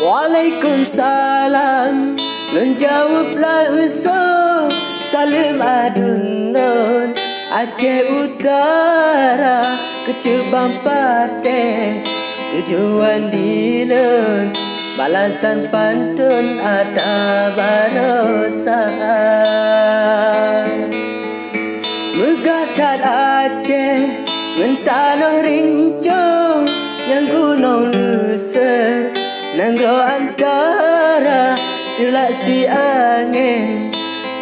Waalaikumsalam. Menjawablah usul Salim adunon Aceh Utara Kecubang Pate Tujuan Dilun Balasan pantun ada barosa Megadat Aceh Mentanoh rincung Yang gunung luser Nanggro antara Tulak si angin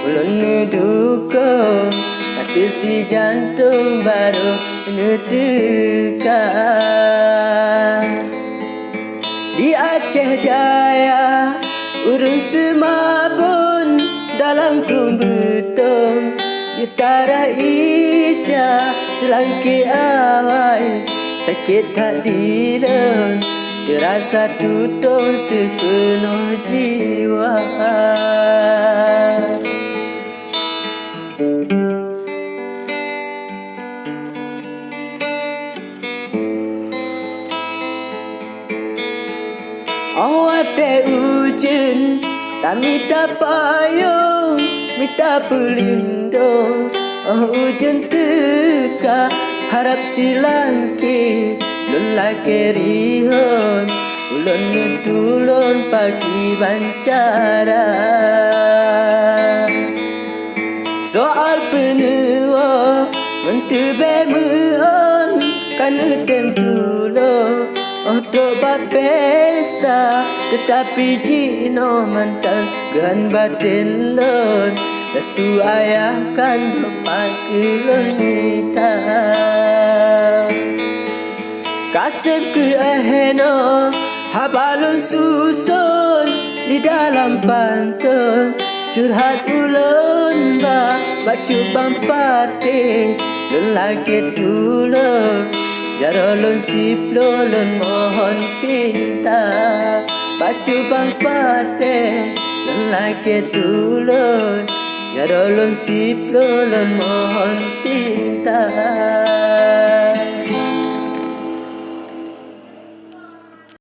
Ulun nudukung Tapi si jantung baru nudukan Di Aceh Jaya Urus semabun Dalam kurung betung Gitara ija Selangki awai Sakit tak direng Terasa tutung sepenuh jiwa Awak teh ujian Tak minta payung Minta pelindung Ujian teka Harap silangki Lelaki rihon Ulun nutulun pagi bancara Soal penua Mentebe meon Kan utem dulu Untuk berpesta Tetapi jino mantan Gan batin lon Restu ayah kan depan kelon kita Kasih ke aheno Habalun susun Di dalam pantun Curhat ulun ba Bacubang pate Lelaki dulu Jarolun siplolun mohon pinta Bacubang pate Lelaki dulu Jarolun siplolun mohon pinta